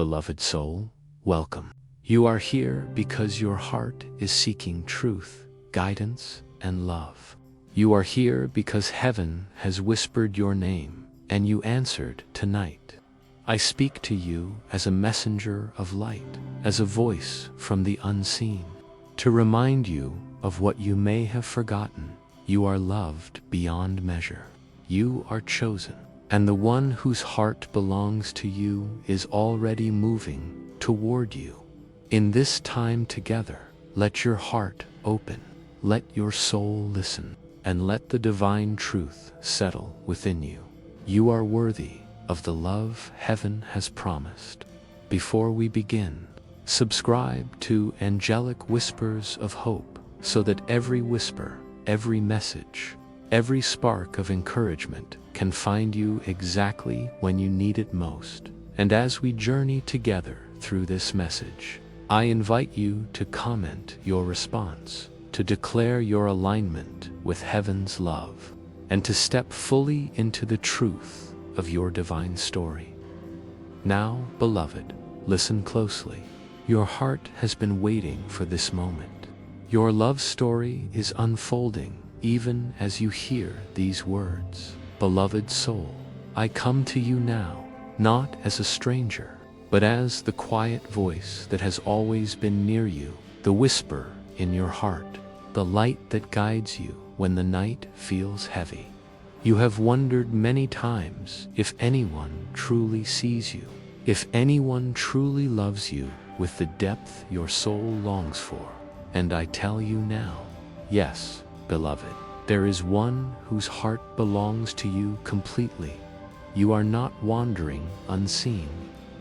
beloved soul, welcome. You are here because your heart is seeking truth, guidance, and love. You are here because heaven has whispered your name, and you answered tonight. I speak to you as a messenger of light, as a voice from the unseen, to remind you of what you may have forgotten. You are loved beyond measure. You are chosen, and the one whose heart belongs to you is already moving toward you. In this time together, let your heart open, let your soul listen, and let the divine truth settle within you. You are worthy of the love heaven has promised. Before we begin, subscribe to Angelic Whispers of Hope so that every whisper, every message, every spark of encouragement can find you exactly when you need it most. And as we journey together through this message, I invite you to comment your response, to declare your alignment with heaven's love, and to step fully into the truth of your divine story. Now, beloved, listen closely. Your heart has been waiting for this moment. Your love story is unfolding even as you hear these words. Beloved soul, I come to you now, not as a stranger, but as the quiet voice that has always been near you, the whisper in your heart, the light that guides you when the night feels heavy. You have wondered many times if anyone truly sees you, if anyone truly loves you with the depth your soul longs for. And I tell you now, yes, beloved, there is one whose heart belongs to you completely. You are not wandering unseen.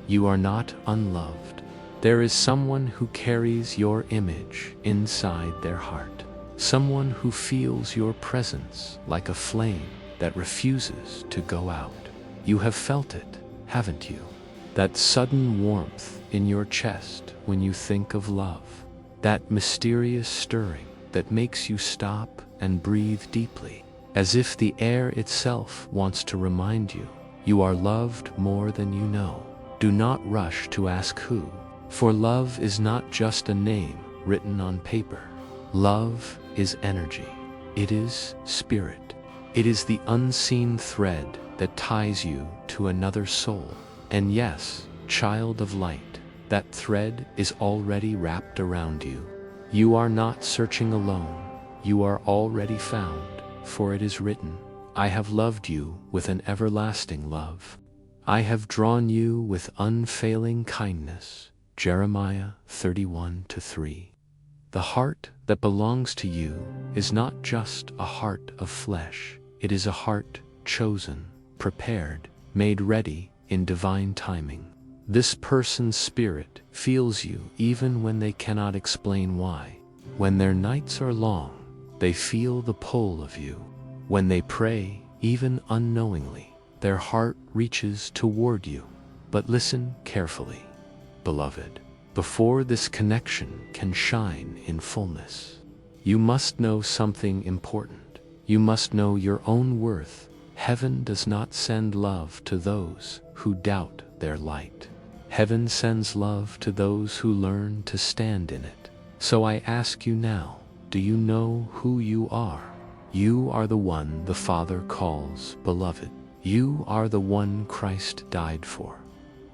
You are not unloved. There is someone who carries your image inside their heart. Someone who feels your presence like a flame that refuses to go out. You have felt it, haven't you? That sudden warmth in your chest when you think of love. That mysterious stirring that makes you stop and breathe deeply, as if the air itself wants to remind you, you are loved more than you know. Do not rush to ask who, for love is not just a name written on paper. Love is energy. It is spirit. It is the unseen thread that ties you to another soul. And yes, child of light, that thread is already wrapped around you. You are not searching alone. You are already found, for it is written, I have loved you with an everlasting love. I have drawn you with unfailing kindness. Jeremiah 31:3. The heart that belongs to you is not just a heart of flesh. It is a heart chosen, prepared, made ready in divine timing. This person's spirit feels you even when they cannot explain why. When their nights are long, they feel the pull of you. When they pray, even unknowingly, their heart reaches toward you. But listen carefully, beloved. Before this connection can shine in fullness, you must know something important. You must know your own worth. Heaven does not send love to those who doubt their light. Heaven sends love to those who learn to stand in it. So I ask you now, do you know who you are? You are the one the Father calls beloved. You are the one Christ died for.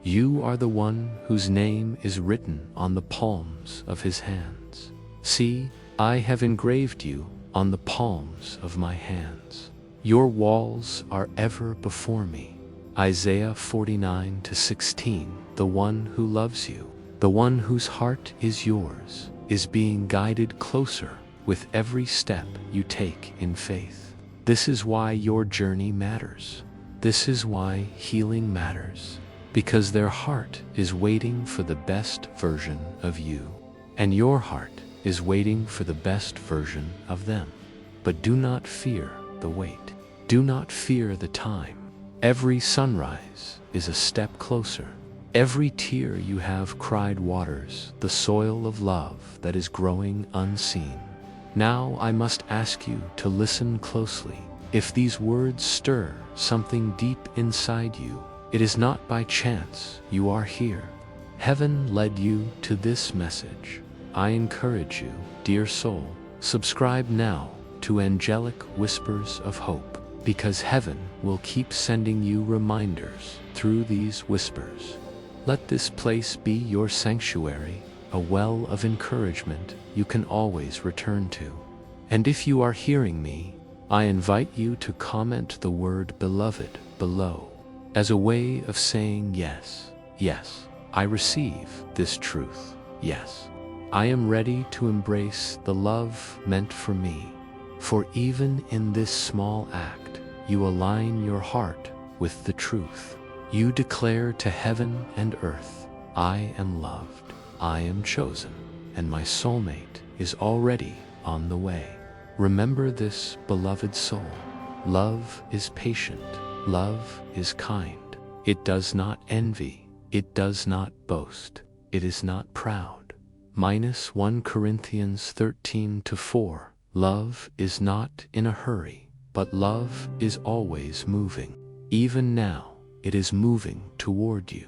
You are the one whose name is written on the palms of his hands. See, I have engraved you on the palms of my hands. Your walls are ever before me. Isaiah 49:16. The one who loves you, the one whose heart is yours, is being guided closer with every step you take in faith. This is why your journey matters. This is why healing matters. Because their heart is waiting for the best version of you, and your heart is waiting for the best version of them. But do not fear the wait. Do not fear the time. Every sunrise is a step closer. Every tear you have cried waters the soil of love that is growing unseen. Now I must ask you to listen closely. If these words stir something deep inside you, it is not by chance you are here. Heaven led you to this message. I encourage you, dear soul, subscribe now to Angelic Whispers of Hope, because heaven will keep sending you reminders through these whispers. Let this place be your sanctuary, a well of encouragement you can always return to. And if you are hearing me, I invite you to comment the word beloved below as a way of saying yes, yes, I receive this truth. Yes, I am ready to embrace the love meant for me. For even in this small act, you align your heart with the truth. You declare to heaven and earth, I am loved, I am chosen, and my soulmate is already on the way. Remember this, beloved soul. Love is patient. Love is kind. It does not envy. It does not boast. It is not proud. -1 Corinthians 13:4. Love is not in a hurry, but love is always moving. Even now, it is moving toward you.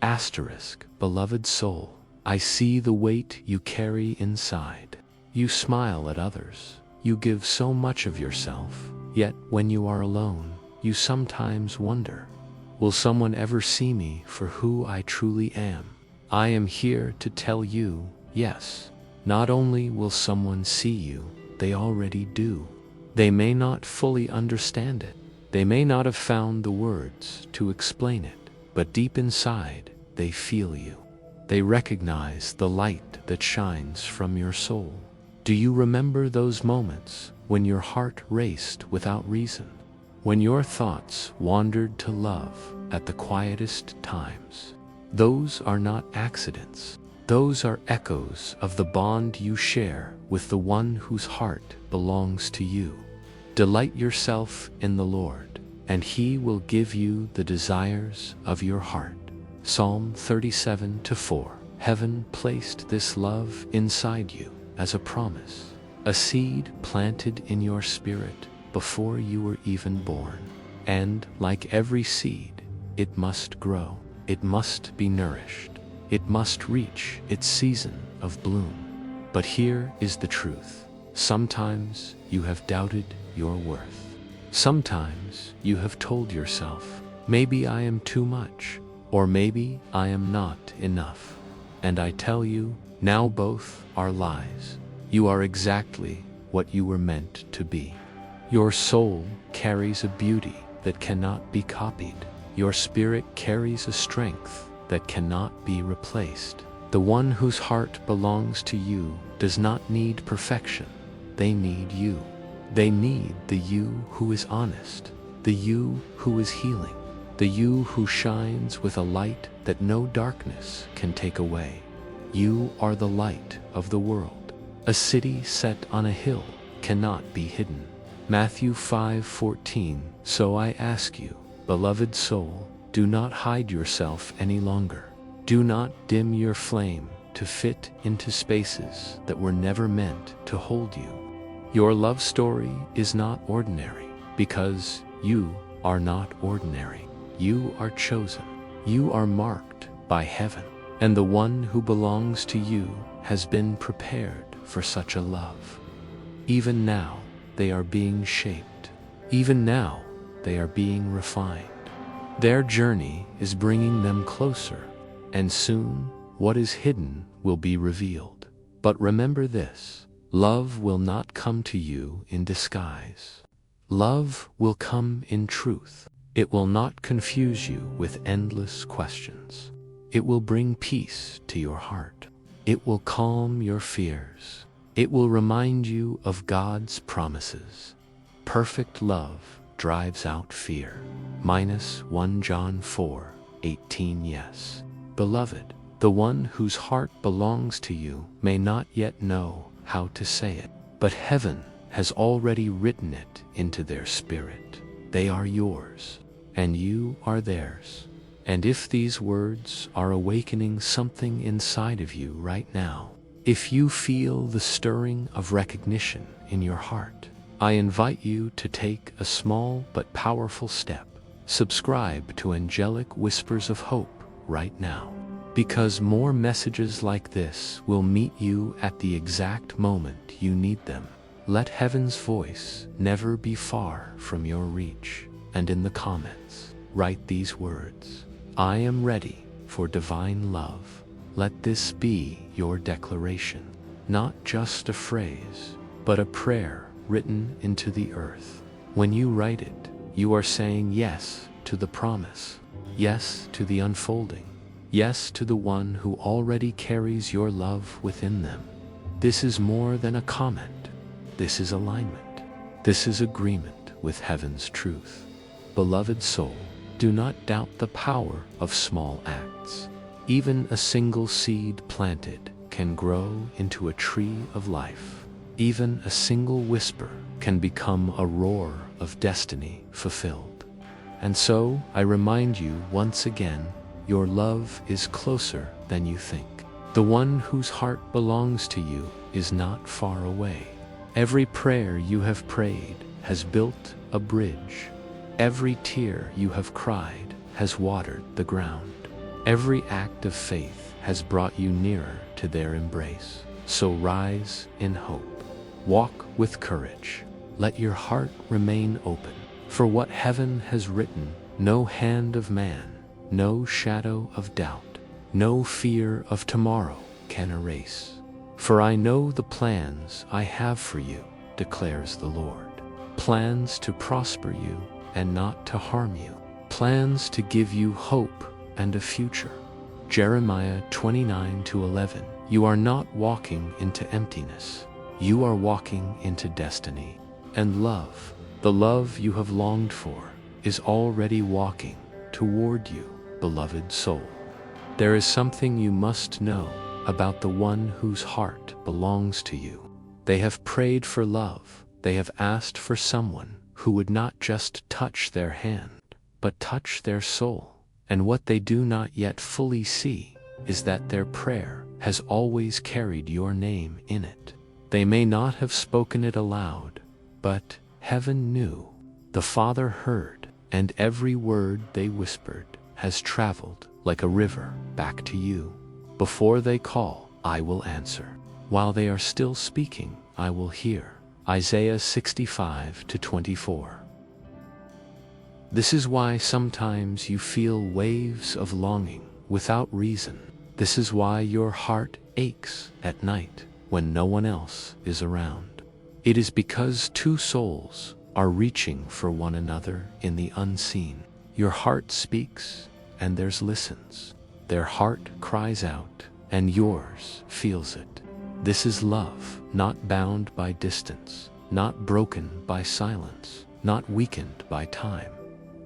Asterisk, beloved soul, I see the weight you carry inside. You smile at others. You give so much of yourself, yet when you are alone, you sometimes wonder, will someone ever see me for who I truly am? I am here to tell you, yes, not only will someone see you, they already do. They may not fully understand it. They may not have found the words to explain it, but deep inside, they feel you. They recognize the light that shines from your soul. Do you remember those moments when your heart raced without reason? When your thoughts wandered to love at the quietest times? Those are not accidents. Those are echoes of the bond you share with the one whose heart belongs to you. Delight yourself in the Lord, and He will give you the desires of your heart. Psalm 37:4. Heaven placed this love inside you as a promise, a seed planted in your spirit before you were even born. And like every seed, it must grow. It must be nourished. It must reach its season of bloom. But here is the truth. Sometimes you have doubted your worth. Sometimes you have told yourself, maybe I am too much, or maybe I am not enough. And I tell you, now both are lies. You are exactly what you were meant to be. Your soul carries a beauty that cannot be copied. Your spirit carries a strength that cannot be replaced. The one whose heart belongs to you does not need perfection. They need you. They need the you who is honest, the you who is healing, the you who shines with a light that no darkness can take away. You are the light of the world. A city set on a hill cannot be hidden. Matthew 5:14. So I ask you, beloved soul, do not hide yourself any longer. Do not dim your flame to fit into spaces that were never meant to hold you. Your love story is not ordinary because you are not ordinary. You are chosen. You are marked by heaven, and the one who belongs to you has been prepared for such a love. Even now, they are being shaped. Even now, they are being refined. Their journey is bringing them closer, and soon, what is hidden will be revealed. But remember this, love will not come to you in disguise. Love will come in truth. It will not confuse you with endless questions. It will bring peace to your heart. It will calm your fears. It will remind you of God's promises. Perfect love drives out fear. -1 John 4:18. Yes, beloved, the one whose heart belongs to you may not yet know how to say it, but heaven has already written it into their spirit. They are yours, and you are theirs. And if these words are awakening something inside of you right now, if you feel the stirring of recognition in your heart, I invite you to take a small but powerful step. Subscribe to Angelic Whispers of Hope right now. because more messages like this will meet you at the exact moment you need them. Let heaven's voice never be far from your reach. And in the comments, write these words: I am ready for divine love. Let this be your declaration, not just a phrase, but a prayer written into the earth. When you write it, you are saying yes to the promise, yes to the unfolding, yes to the one who already carries your love within them. This is more than a comment. This is alignment. This is agreement with heaven's truth. Beloved soul, do not doubt the power of small acts. Even a single seed planted can grow into a tree of life. Even a single whisper can become a roar of destiny fulfilled. And so, I remind you once again, your love is closer than you think. The one whose heart belongs to you is not far away. Every prayer you have prayed has built a bridge. Every tear you have cried has watered the ground. Every act of faith has brought you nearer to their embrace. So rise in hope. Walk with courage. Let your heart remain open. For what heaven has written, no hand of man, no shadow of doubt, no fear of tomorrow can erase. For I know the plans I have for you, declares the Lord. Plans to prosper you and not to harm you. Plans to give you hope and a future. Jeremiah 29:11. You are not walking into emptiness. You are walking into destiny. And love, the love you have longed for, is already walking toward you, beloved soul. There is something you must know about the one whose heart belongs to you. They have prayed for love. They have asked for someone who would not just touch their hand, but touch their soul. And what they do not yet fully see is that their prayer has always carried your name in it. They may not have spoken it aloud, but heaven knew. The Father heard, and every word they whispered has traveled like a river back to you. Before they call, I will answer. While they are still speaking, I will hear. Isaiah 65:24. This is why sometimes you feel waves of longing without reason. This is why your heart aches at night when no one else is around. It is because two souls are reaching for one another in the unseen. Your heart speaks, and theirs listens. Their heart cries out, and yours feels it. This is love, not bound by distance, not broken by silence, not weakened by time.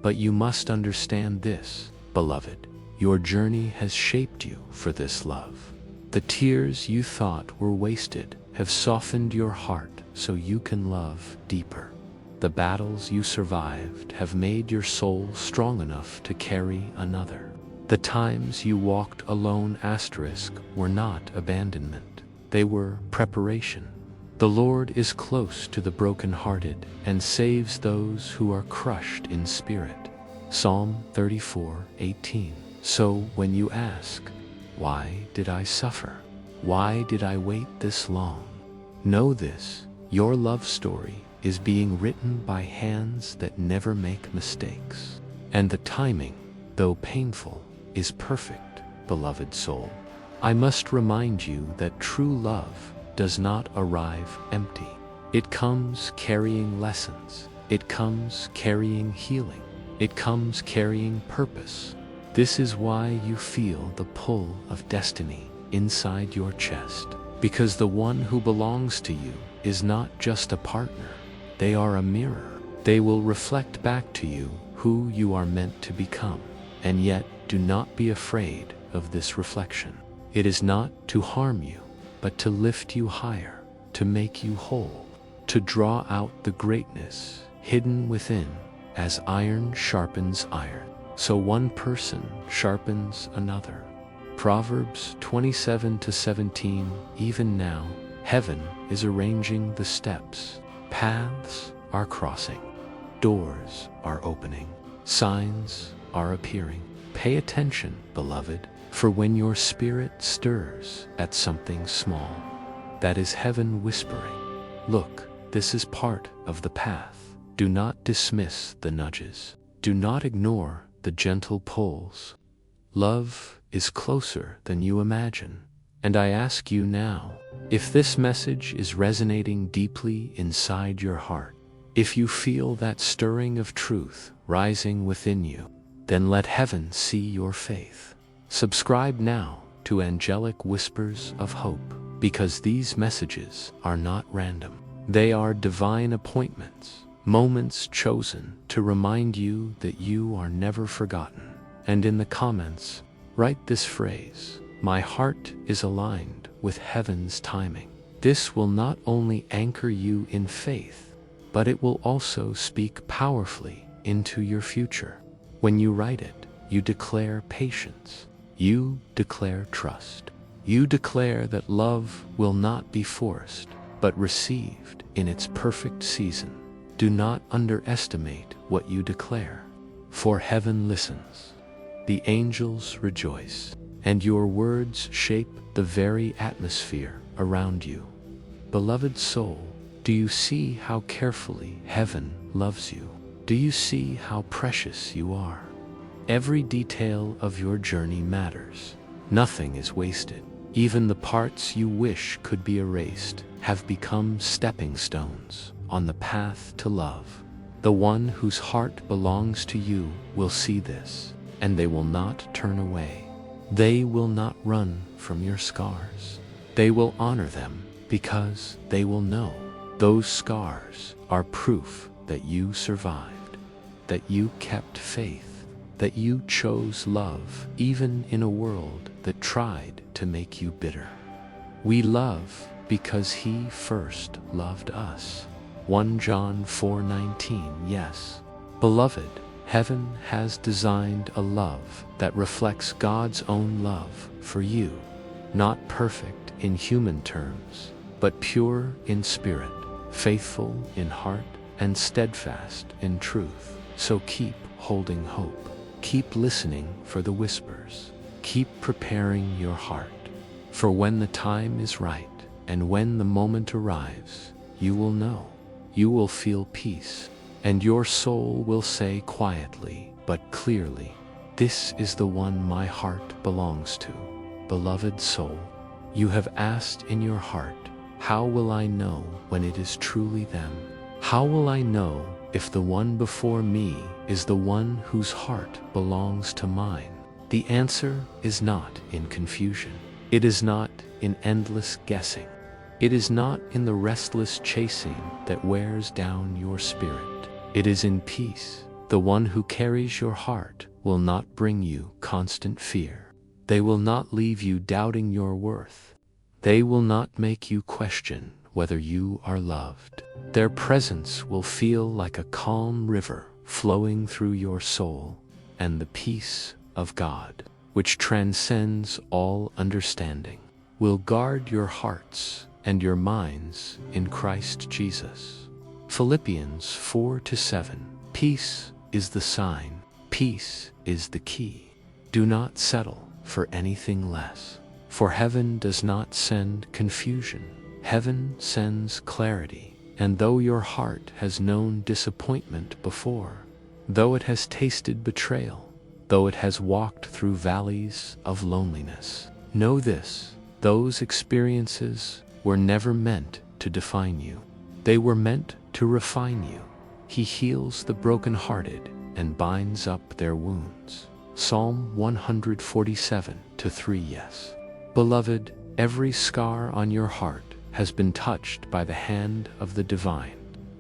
But you must understand this, beloved. Your journey has shaped you for this love. The tears you thought were wasted have softened your heart so you can love deeper. The battles you survived have made your soul strong enough to carry another. The times you walked alone were not abandonment. They were preparation. The Lord is close to the brokenhearted and saves those who are crushed in spirit. Psalm 34:18. So when you ask, why did I suffer? Why did I wait this long? Know this, your love story is being written by hands that never make mistakes. And the timing, though painful, is perfect, beloved soul. I must remind you that true love does not arrive empty. It comes carrying lessons. It comes carrying healing. It comes carrying purpose. This is why you feel the pull of destiny inside your chest. Because the one who belongs to you is not just a partner. They are a mirror. They will reflect back to you who you are meant to become. And yet, do not be afraid of this reflection. It is not to harm you, but to lift you higher, to make you whole, to draw out the greatness hidden within, as iron sharpens iron. So one person sharpens another. Proverbs 27:17. Even now, heaven is arranging the steps. Paths are crossing. Doors are opening. Signs are appearing. Pay attention, beloved, For when your spirit stirs at something small, that is heaven whispering, "Look, this is part of the path." Do not dismiss the nudges. Do not ignore the gentle pulls. Love is closer than you imagine. And I ask you now, if this message is resonating deeply inside your heart, if you feel that stirring of truth rising within you, then let heaven see your faith. Subscribe now to Angelic Whispers of Hope, because these messages are not random. They are divine appointments, moments chosen to remind you that you are never forgotten. And in the comments, write this phrase: "My heart is aligned with heaven's timing." This will not only anchor you in faith, but it will also speak powerfully into your future. When you write it, you declare patience. You declare trust. You declare that love will not be forced, but received in its perfect season. Do not underestimate what you declare, for heaven listens. The angels rejoice, and your words shape the very atmosphere around you. Beloved soul, do you see how carefully heaven loves you? Do you see how precious you are? Every detail of your journey matters. Nothing is wasted. Even the parts you wish could be erased have become stepping stones on the path to love. The one whose heart belongs to you will see this, and they will not turn away. They will not run from your scars. They will honor them because they will know those scars are proof that you survived, that you kept faith, that you chose love even in a world that tried to make you bitter. We love because He first loved us. 1 John 4:19. Yes, beloved, heaven has designed a love that reflects God's own love for you, not perfect in human terms, but pure in spirit, faithful in heart, and steadfast in truth. So keep holding hope. Keep listening for the whispers. Keep preparing your heart. For when the time is right, and when the moment arrives, you will know. You will feel peace, and your soul will say quietly but clearly, "This is the one my heart belongs to." Beloved soul, you have asked in your heart, "How will I know when it is truly them? How will I know if the one before me is the one whose heart belongs to mine?" The answer is not in confusion. It is not in endless guessing. It is not in the restless chasing that wears down your spirit. It is in peace. The one who carries your heart will not bring you constant fear. They will not leave you doubting your worth. They will not make you question whether you are loved. Their presence will feel like a calm river flowing through your soul, and the peace of God, which transcends all understanding, will guard your hearts and your minds in Christ Jesus. Philippians 4:7. Peace is the sign. Peace is the key. Do not settle for anything less. For heaven does not send confusion. Heaven sends clarity. And though your heart has known disappointment before, though it has tasted betrayal, though it has walked through valleys of loneliness, know this: those experiences were never meant to define you. They were meant to refine you. He heals the brokenhearted and binds up their wounds. Psalm 147:3. Yes, beloved, every scar on your heart has been touched by the hand of the divine.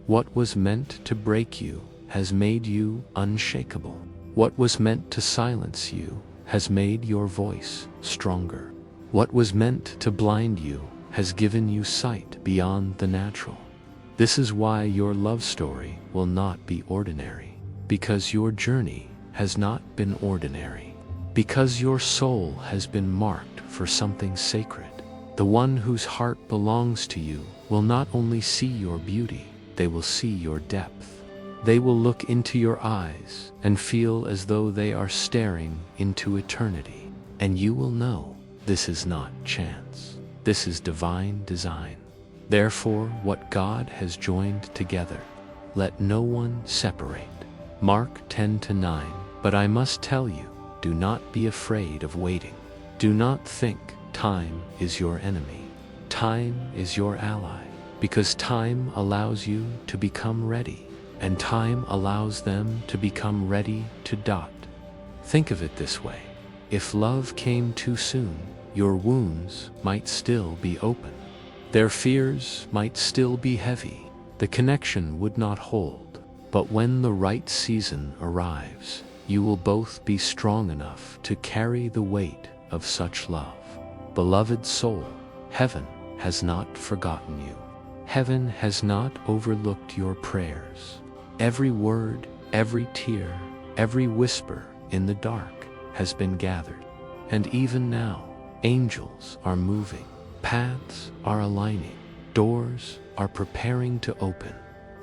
What was meant to break you has made you unshakable. What was meant to silence you has made your voice stronger. What was meant to blind you has given you sight beyond the natural. This is why your love story will not be ordinary, because your journey has not been ordinary, because your soul has been marked for something sacred. The one whose heart belongs to you will not only see your beauty, they will see your depth. They will look into your eyes and feel as though they are staring into eternity. and you will know this is not chance. This is divine design. Therefore, what God has joined together, let no one separate. Mark 10:9. But I must tell you, do not be afraid of waiting. Do not think time is your enemy. Time is your ally, because time allows you to become ready, and time allows them to become ready to dot. Think of it this way. If love came too soon, your wounds might still be open. Their fears might still be heavy. The connection would not hold. But when the right season arrives, you will both be strong enough to carry the weight of such love. Beloved soul, heaven has not forgotten you. Heaven has not overlooked your prayers. Every word, every tear, every whisper in the dark has been gathered. And even now, angels are moving, paths are aligning, doors are preparing to open.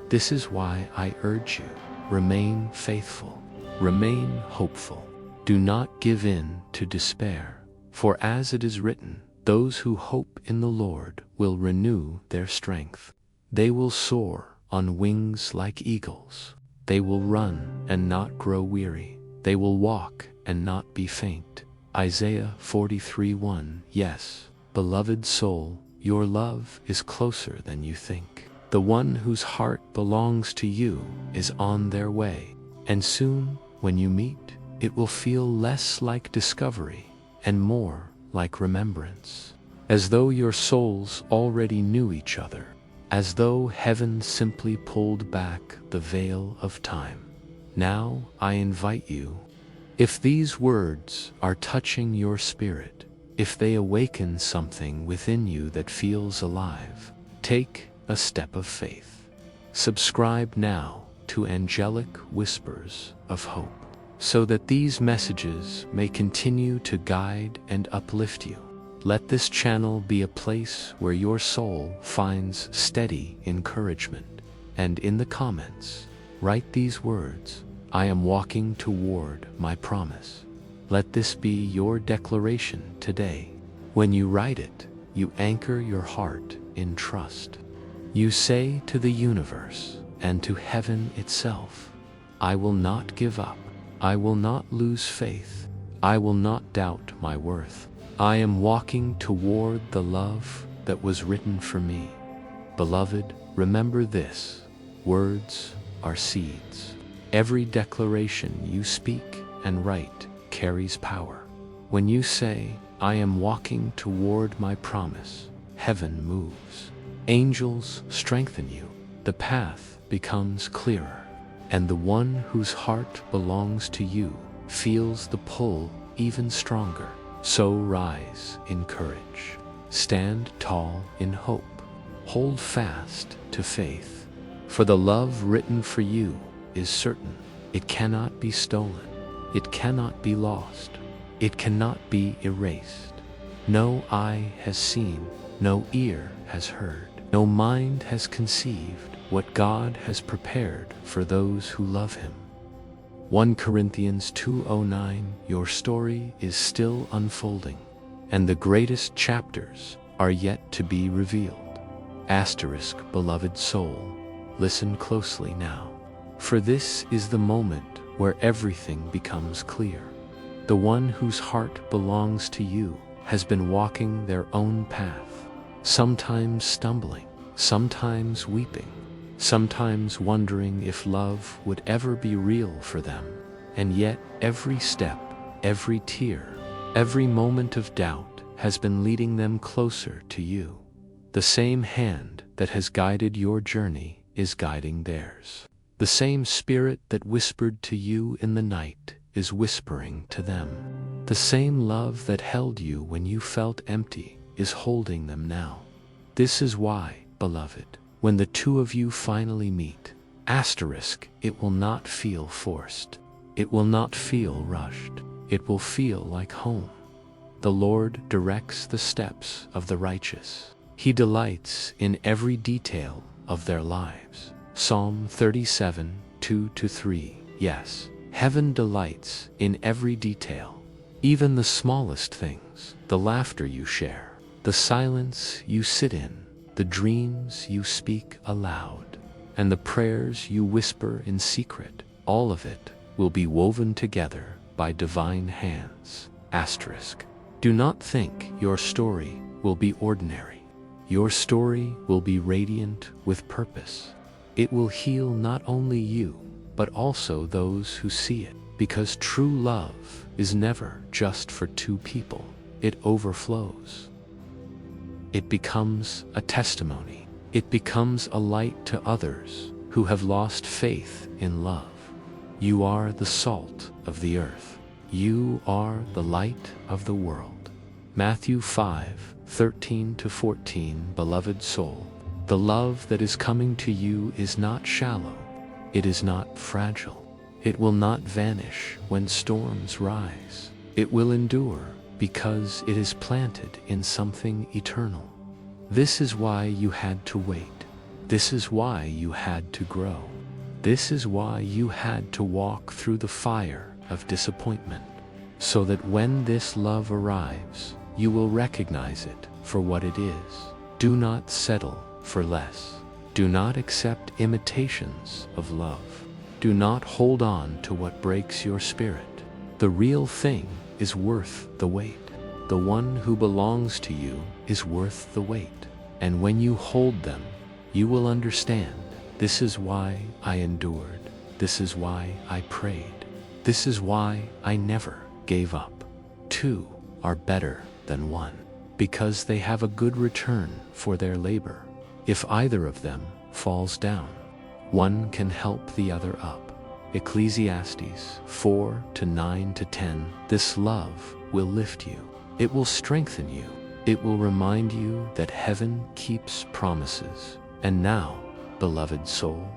This is why I urge you, remain faithful, remain hopeful. Do not give in to despair, for as it is written, those who hope in the Lord will renew their strength. They will soar on wings like eagles. They will run and not grow weary. They will walk and not be faint. Isaiah 43:1. Yes, beloved soul, your love is closer than you think. The one whose heart belongs to you is on their way, and soon, when you meet, it will feel less like discovery and more like remembrance, as though your souls already knew each other, as though heaven simply pulled back the veil of time. Now I invite you, if these words are touching your spirit, if they awaken something within you that feels alive, take a step of faith. Subscribe now to Angelic Whispers of Hope, so that these messages may continue to guide and uplift you. Let this channel be a place where your soul finds steady encouragement. And in the comments, write these words, I am walking toward my promise. Let this be your declaration today. When you write it, you anchor your heart in trust. You say to the universe and to heaven itself, I will not give up. I will not lose faith. I will not doubt my worth. I am walking toward the love that was written for me. Beloved, remember this. Words are seeds. Every declaration you speak and write carries power. When you say, I am walking toward my promise, heaven moves. Angels strengthen you. The path becomes clearer. And the one whose heart belongs to you feels the pull even stronger. So rise in courage. Stand tall in hope. Hold fast to faith. For the love written for you is certain. It cannot be stolen. It cannot be lost. It cannot be erased. No eye has seen, no ear has heard, no mind has conceived what God has prepared for those who love Him. 1 Corinthians 2:09. Your story is still unfolding, and the greatest chapters are yet to be revealed. Asterisk, beloved soul, listen closely now, for this is the moment where everything becomes clear. The one whose heart belongs to you has been walking their own path, sometimes stumbling, sometimes weeping, sometimes wondering if love would ever be real for them. And yet every step, every tear, every moment of doubt has been leading them closer to you. The same hand that has guided your journey is guiding theirs. The same spirit that whispered to you in the night is whispering to them. The same love that held you when you felt empty is holding them now. This is why, beloved, when the two of you finally meet, asterisk, it will not feel forced. It will not feel rushed. It will feel like home. The Lord directs the steps of the righteous. He delights in every detail of their lives. Psalm 37:2-3. Yes, heaven delights in every detail. Even the smallest things, the laughter you share, the silence you sit in, the dreams you speak aloud, and the prayers you whisper in secret, all of it will be woven together by divine hands. Asterisk. Do not think your story will be ordinary. Your story will be radiant with purpose. It will heal not only you, but also those who see it, because true love is never just for two people. It overflows. It becomes a testimony. It becomes a light to others who have lost faith in love. You are the salt of the earth. You are the light of the world. Matthew 5:13-14. Beloved soul, the love that is coming to you is not shallow. It is not fragile. It will not vanish when storms rise. It will endure because it is planted in something eternal. This is why you had to wait. This is why you had to grow. This is why you had to walk through the fire of disappointment, so that when this love arrives, you will recognize it for what it is. Do not settle for less. Do not accept imitations of love. Do not hold on to what breaks your spirit. The real thing is worth the wait. The one who belongs to you is worth the wait. And when you hold them, you will understand. This is why I endured. This is why I prayed. This is why I never gave up. Two are better than one, because they have a good return for their labor. If either of them falls down, one can help the other up. Ecclesiastes 4:9-10. This love will lift you. It will strengthen you. It will remind you that heaven keeps promises. And now, beloved soul,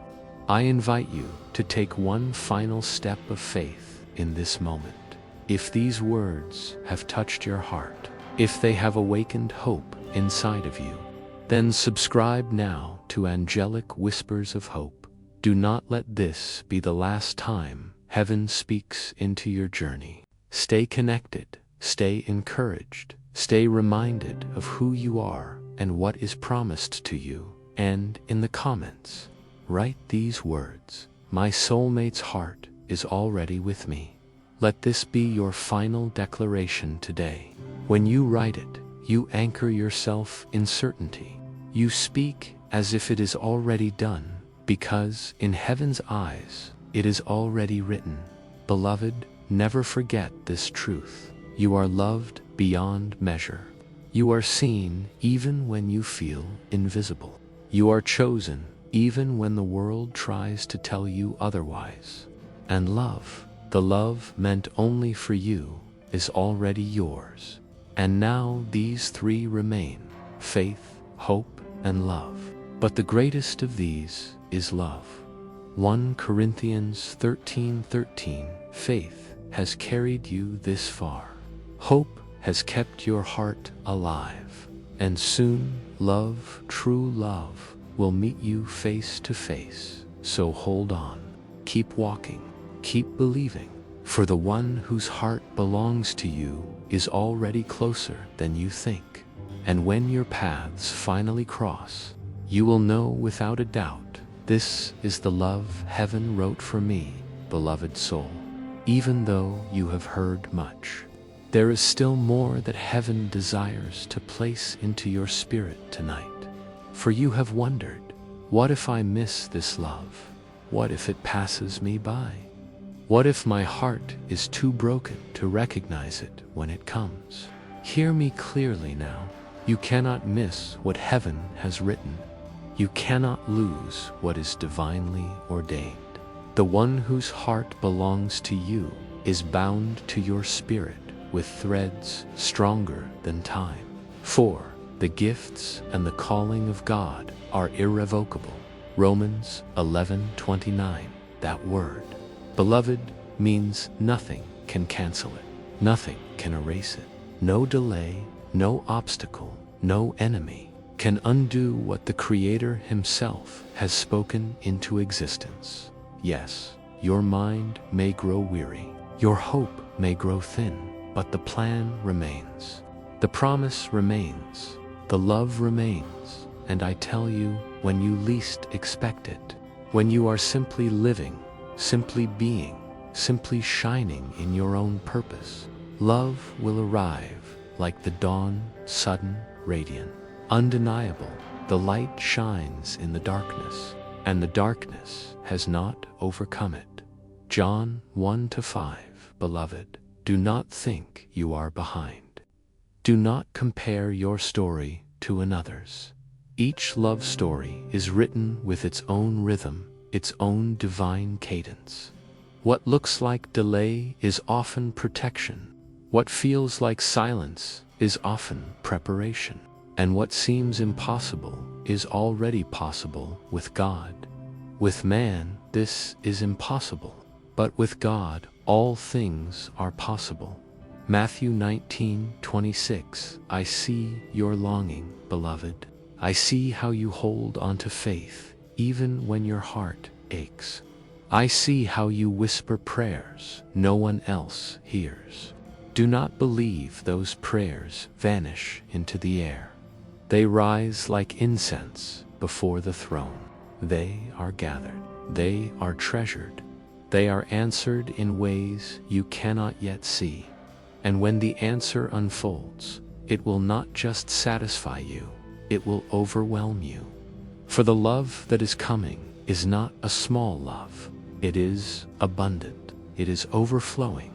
I invite you to take one final step of faith in this moment. If these words have touched your heart, if they have awakened hope inside of you, then subscribe now to Angelic Whispers of Hope. Do not let this be the last time heaven speaks into your journey. Stay connected, stay encouraged, stay reminded of who you are and what is promised to you. And in the comments, write these words: my soulmate's heart is already with me. Let this be your final declaration today. When you write it, you anchor yourself in certainty. You speak as if it is already done, because in heaven's eyes, it is already written. Beloved, never forget this truth. You are loved beyond measure. You are seen even when you feel invisible. You are chosen even when the world tries to tell you otherwise. And love, the love meant only for you, is already yours. And now these three remain: faith, hope, and love. But the greatest of these is love. 1 Corinthians 13:13. Faith has carried you this far. Hope has kept your heart alive. And soon, love, true love, will meet you face to face. So hold on. Keep walking. Keep believing. For the one whose heart belongs to you is already closer than you think. And when your paths finally cross, you will know without a doubt, this is the love heaven wrote for me, beloved soul. Even though you have heard much, there is still more that heaven desires to place into your spirit tonight. For you have wondered, what if I miss this love? What if it passes me by? What if my heart is too broken to recognize it when it comes? Hear me clearly now. You cannot miss what heaven has written. You cannot lose what is divinely ordained. The one whose heart belongs to you is bound to your spirit with threads stronger than time. For the gifts and the calling of God are irrevocable. Romans 11:29. That word, beloved, means nothing can cancel it. Nothing can erase it. No delay, no obstacle, no enemy can undo what the Creator Himself has spoken into existence. Yes, your mind may grow weary. Your hope may grow thin. but the plan remains. The promise remains. The love remains. And I tell you, when you least expect it, when you are simply living, simply being, simply shining in your own purpose, love will arrive like the dawn, sudden, radiant, undeniable. The light shines in the darkness, and the darkness has not overcome it. John 1-5. Beloved, do not think you are behind. Do not compare your story to another's. Each love story is written with its own rhythm, its own divine cadence. What looks like delay is often protection. What feels like silence is often preparation. And what seems impossible is already possible with God. With man, this is impossible. But with God, all things are possible. Matthew 19:26. I see your longing, beloved. I see how you hold onto faith, even when your heart aches. I see how you whisper prayers no one else hears. Do not believe those prayers vanish into the air. They rise like incense before the throne. They are gathered. They are treasured. They are answered in ways you cannot yet see. And when the answer unfolds, it will not just satisfy you, it will overwhelm you. For the love that is coming is not a small love. It is abundant. It is overflowing.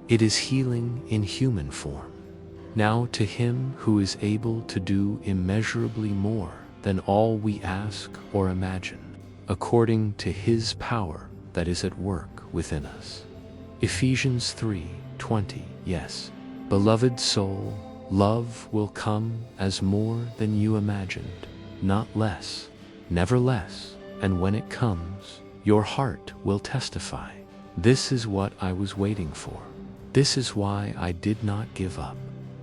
It is healing in human form. Now to Him who is able to do immeasurably more than all we ask or imagine, according to His power that is at work within us. Ephesians 3:20. Yes, beloved soul, love will come as more than you imagined, not less, never less, and when it comes, your heart will testify. This is what I was waiting for. This is why I did not give up.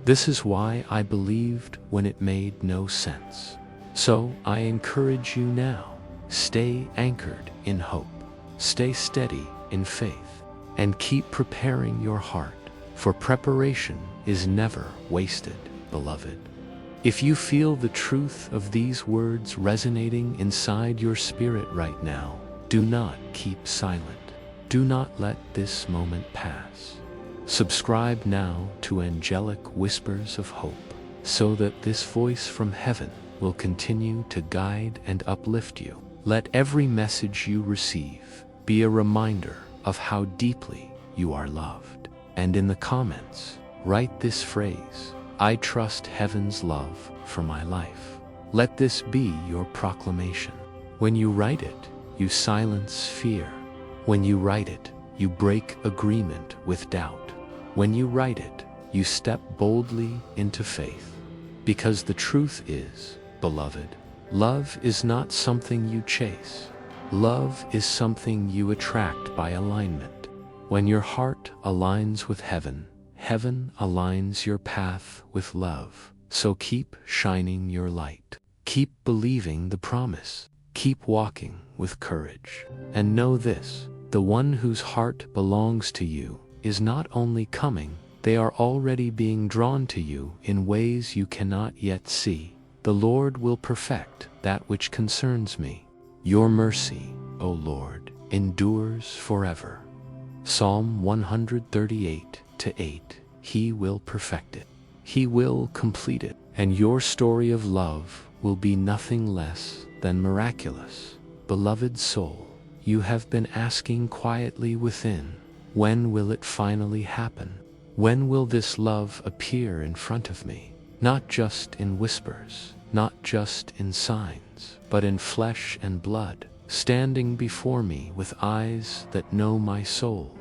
This is why I believed when it made no sense. So I encourage you now, stay anchored in hope, stay steady in faith, and keep preparing your heart, for preparation is never wasted, beloved. If you feel the truth of these words resonating inside your spirit right now, do not keep silent. Do not let this moment pass. Subscribe now to Angelic Whispers of Hope, so that this voice from heaven will continue to guide and uplift you. Let every message you receive be a reminder of how deeply you are loved. And in the comments, write this phrase: I trust heaven's love for my life. Let this be your proclamation. When you write it, you silence fear. When you write it, you break agreement with doubt. When you write it, you step boldly into faith. Because the truth is, beloved, love is not something you chase. Love is something you attract by alignment. When your heart aligns with heaven, heaven aligns your path with love. So keep shining your light. Keep believing the promise. Keep walking with courage. And know this: the one whose heart belongs to you is not only coming, they are already being drawn to you in ways you cannot yet see. The Lord will perfect that which concerns me. Your mercy, O Lord, endures forever. Psalm 138:8. He will perfect it. He will complete it. And your story of love will be nothing less than miraculous. Beloved soul, you have been asking quietly within, when will it finally happen? When will this love appear in front of me? Not just in whispers, not just in signs, but in flesh and blood, standing before me with eyes that know my soul.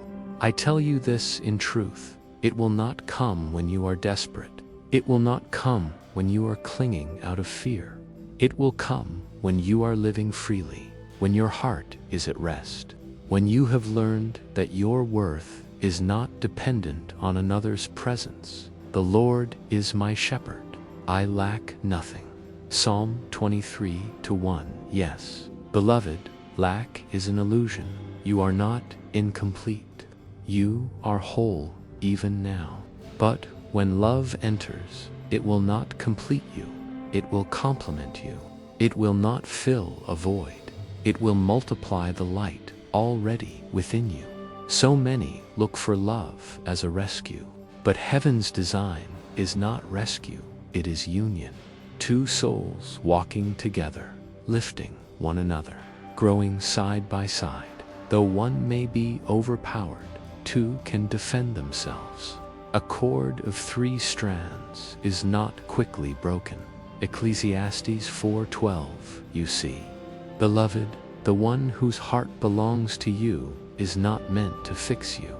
I tell you this in truth: it will not come when you are desperate. It will not come when you are clinging out of fear. It will come when you are living freely, when your heart is at rest, when you have learned that your worth is not dependent on another's presence. The Lord is my shepherd. I lack nothing. Psalm 23:1. Yes, beloved, lack is an illusion. You are not incomplete. You are whole even now. But when love enters, it will not complete you. It will complement you. It will not fill a void. It will multiply the light already within you. So many look for love as a rescue, but heaven's design is not rescue, it is union. Two souls walking together, lifting one another, growing side by side. Though one may be overpowered, two can defend themselves. A cord of 3 strands is not quickly broken. Ecclesiastes 4:12, you see. Beloved, the one whose heart belongs to you is not meant to fix you,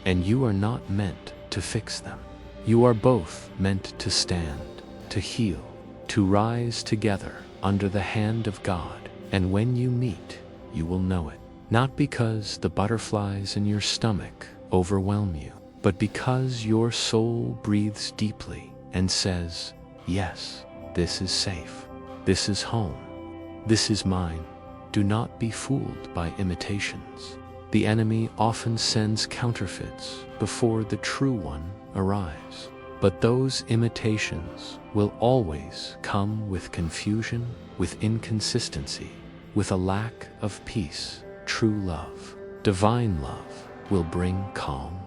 and you are not meant to fix them. You are both meant to stand, to heal, to rise together under the hand of God, and when you meet, you will know it. Not because the butterflies in your stomach overwhelm you, but because your soul breathes deeply and says, yes, this is safe. This is home. This is mine. Do not be fooled by imitations. The enemy often sends counterfeits before the true one arrives. But those imitations will always come with confusion, with inconsistency, with a lack of peace. True love, divine love, will bring calm.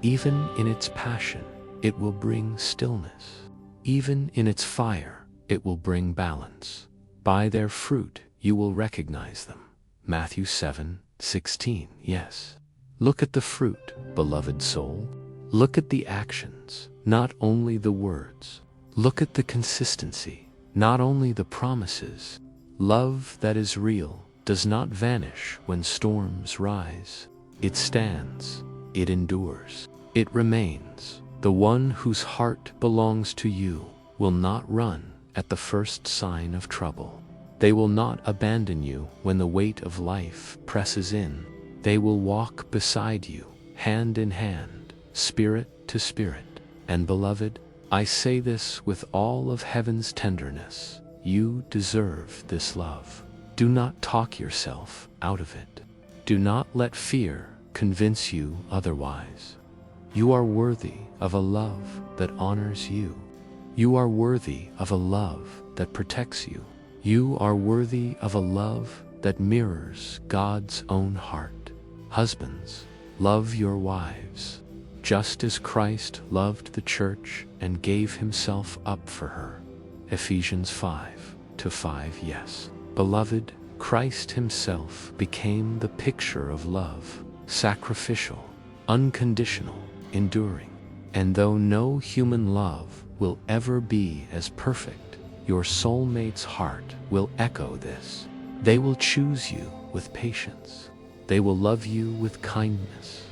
Even in its passion, it will bring stillness. Even in its fire, it will bring balance. By their fruit you will recognize them. Matthew 7:16. Yes. Look at the fruit, beloved soul. Look at the actions, not only the words. Look at the consistency, not only the promises. Love that is real does not vanish when storms rise. It stands, it endures, it remains. The one whose heart belongs to you will not run at the first sign of trouble. They will not abandon you when the weight of life presses in. They will walk beside you, hand in hand, spirit to spirit. And beloved, I say this with all of heaven's tenderness. You deserve this love. Do not talk yourself out of it. Do not let fear convince you otherwise. You are worthy of a love that honors you. You are worthy of a love that protects you. You are worthy of a love that mirrors God's own heart. Husbands, love your wives, just as Christ loved the church and gave himself up for her. Ephesians 5:5. Yes. Beloved, Christ himself became the picture of love, sacrificial, unconditional, enduring. And though no human love will ever be as perfect, your soulmate's heart will echo this. They will choose you with patience. They will love you with kindness.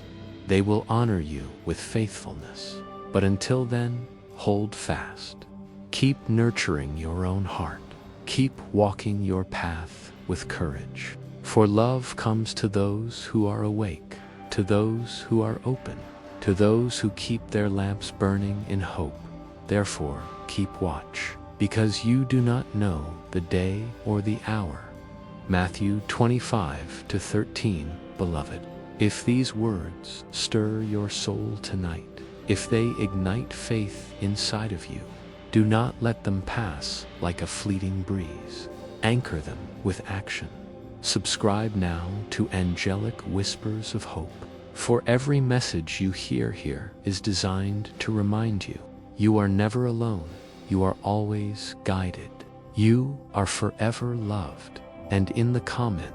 They will honor you with faithfulness. But until then, hold fast. Keep nurturing your own heart. Keep walking your path with courage. For love comes to those who are awake, to those who are open, to those who keep their lamps burning in hope. Therefore, keep watch, because you do not know the day or the hour. Matthew 25:13. Beloved, if these words stir your soul tonight, if they ignite faith inside of you, do not let them pass like a fleeting breeze. Anchor them with action. Subscribe now to Angelic Whispers of Hope, for every message you hear here is designed to remind you, you are never alone, you are always guided, you are forever loved. And in the comment,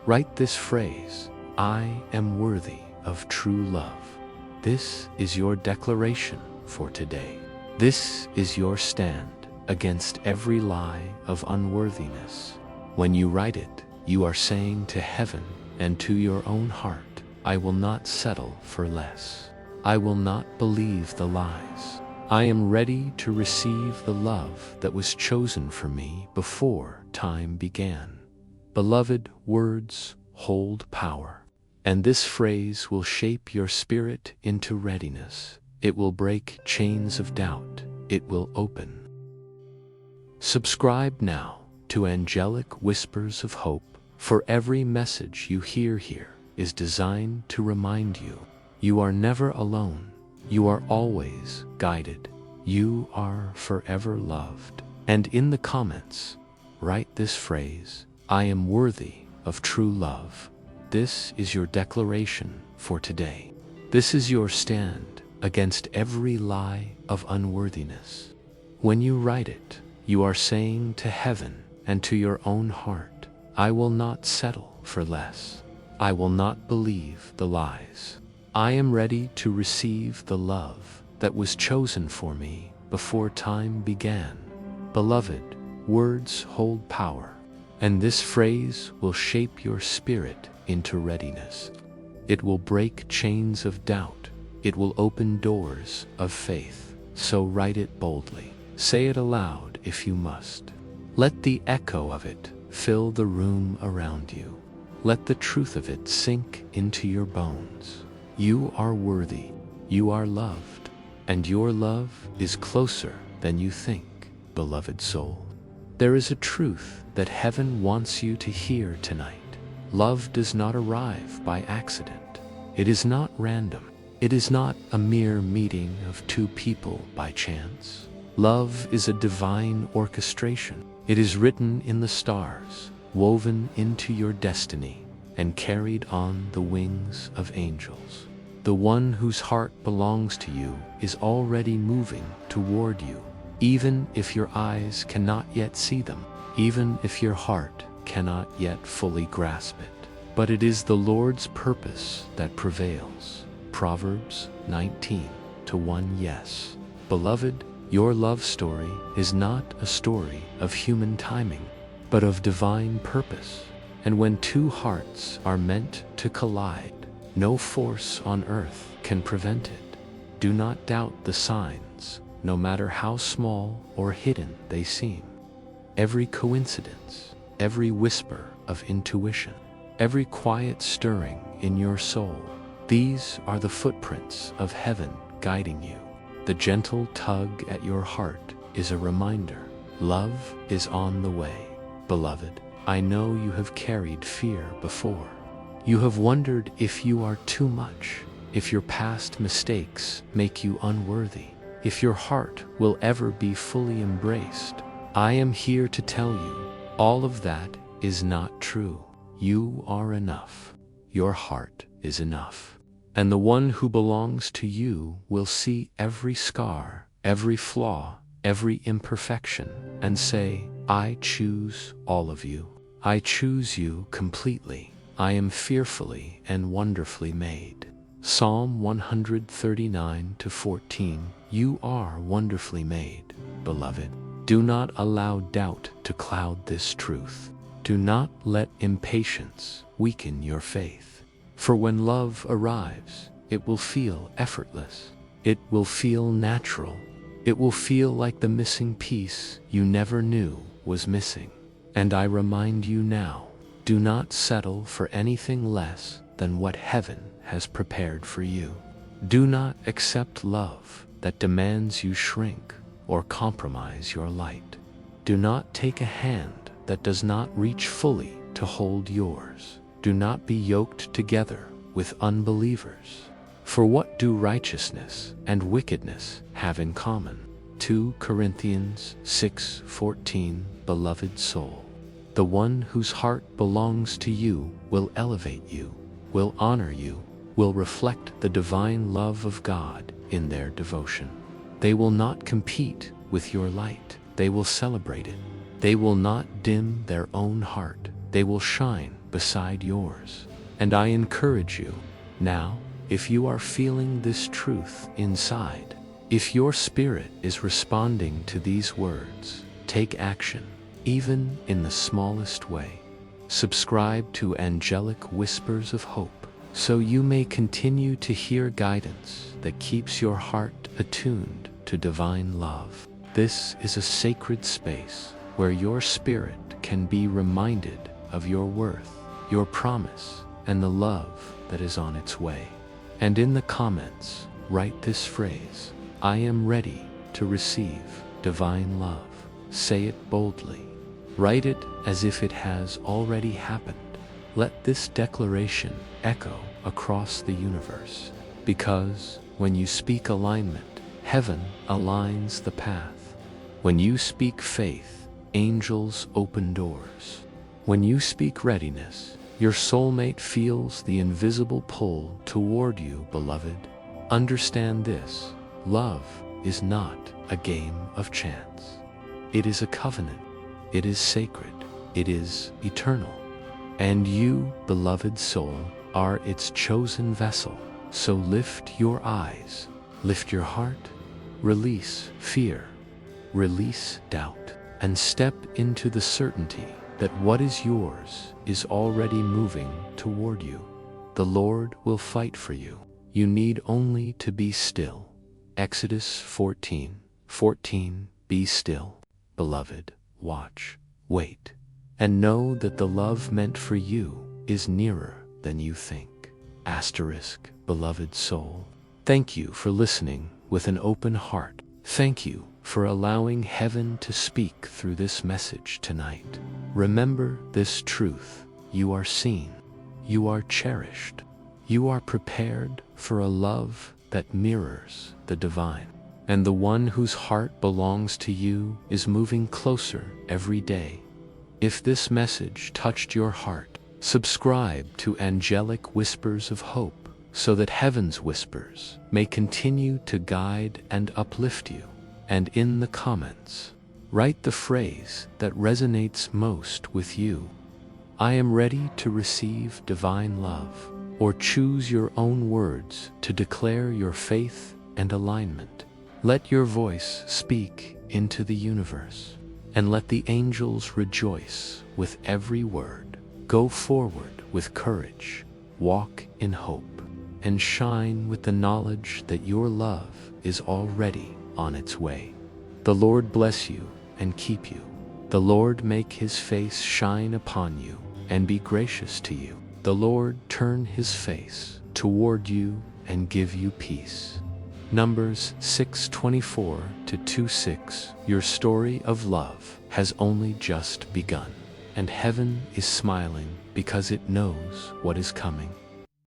write this phrase, I am worthy of true love. This is your declaration for today. This is your stand against every lie of unworthiness. When you write it, you are saying to heaven and to your own heart, I will not settle for less. I will not believe the lies. I am ready to receive the love that was chosen for me before time began. Beloved, words hold power, and this phrase will shape your spirit into readiness. It will break chains of doubt. It will open. Subscribe now to Angelic Whispers of Hope, for every message you hear here is designed to remind you, you are never alone, You are always guided. You are forever loved. And in the comments, write this phrase, I am worthy of true love. This is your declaration for today. This is your stand against every lie of unworthiness. When you write it, you are saying to heaven and to your own heart, I will not settle for less. I will not believe the lies. I am ready to receive the love that was chosen for me before time began. Beloved, words hold power, and this phrase will shape your spirit into readiness. It will break chains of doubt. It will open doors of faith. So write it boldly. Say it aloud if you must. Let the echo of it fill the room around you. Let the truth of it sink into your bones. You are worthy. You are loved. And your love is closer than you think, beloved soul. There is a truth that heaven wants you to hear tonight. Love does not arrive by accident. It is not random. It is not a mere meeting of two people by chance. Love is a divine orchestration. It is written in the stars, woven into your destiny, and carried on the wings of angels. The one whose heart belongs to you is already moving toward you, even if your eyes cannot yet see them, even if your heart cannot yet fully grasp it. But it is the Lord's purpose that prevails. Proverbs 19:1. Yes. Beloved, your love story is not a story of human timing, but of divine purpose. And when two hearts are meant to collide, no force on earth can prevent it. Do not doubt the signs, no matter how small or hidden they seem. Every coincidence, every whisper of intuition, every quiet stirring in your soul, these are the footprints of heaven guiding you. The gentle tug at your heart is a reminder. Love is on the way. Beloved, I know you have carried fear before. You have wondered if you are too much, if your past mistakes make you unworthy, if your heart will ever be fully embraced. I am here to tell you, all of that is not true. You are enough. Your heart is enough. And the one who belongs to you will see every scar, every flaw, every imperfection, and say, I choose all of you. I choose you completely. I am fearfully and wonderfully made. Psalm 139:14. You are wonderfully made, beloved. Do not allow doubt to cloud this truth. Do not let impatience weaken your faith. For when love arrives, it will feel effortless. It will feel natural. It will feel like the missing piece you never knew was missing. And I remind you now, do not settle for anything less than what heaven has prepared for you. Do not accept love that demands you shrink or compromise your light. Do not take a hand that does not reach fully to hold yours. Do not be yoked together with unbelievers. For what do righteousness and wickedness have in common? 2 Corinthians 6:14. Beloved soul, the one whose heart belongs to you will elevate you, will honor you, will reflect the divine love of God in their devotion. They will not compete with your light. They will celebrate it. They will not dim their own heart. They will shine beside yours. And I encourage you, now, if you are feeling this truth inside, if your spirit is responding to these words, take action, even in the smallest way. Subscribe to Angelic Whispers of Hope, so you may continue to hear guidance that keeps your heart attuned to divine love. This is a sacred space where your spirit can be reminded of your worth, your promise, and the love that is on its way. And in the comments, write this phrase, I am ready to receive divine love. Say it boldly. Write it as if it has already happened. Let this declaration echo across the universe, because when you speak alignment, heaven aligns the path. When you speak faith, angels open doors. When you speak readiness, your soulmate feels the invisible pull toward you, beloved. Understand this: love is not a game of chance. It is a covenant. It is sacred. It is eternal. And you, beloved soul, are its chosen vessel. So lift your eyes, lift your heart, release fear, release doubt, and step into the certainty that what is yours is already moving toward you. The Lord will fight for you. You need only to be still. Exodus 14:14. Be still, beloved, watch, wait, and know that the love meant for you is nearer than you think. Asterisk, beloved soul. Thank you for listening with an open heart. Thank you for allowing heaven to speak through this message tonight. Remember this truth: you are seen, you are cherished, you are prepared for a love that mirrors the divine. And the one whose heart belongs to you is moving closer every day. If this message touched your heart, subscribe to Angelic Whispers of Hope so that heaven's whispers may continue to guide and uplift you. And in the comments, write the phrase that resonates most with you. I am ready to receive divine love. Or choose your own words to declare your faith and alignment. Let your voice speak into the universe, and let the angels rejoice with every word. Go forward with courage, walk in hope, and shine with the knowledge that your love is already on its way. The Lord bless you and keep you. The Lord make his face shine upon you and be gracious to you. The Lord turn his face toward you and give you peace. Numbers 6:24-26. Your story of love has only just begun, and heaven is smiling because it knows what is coming.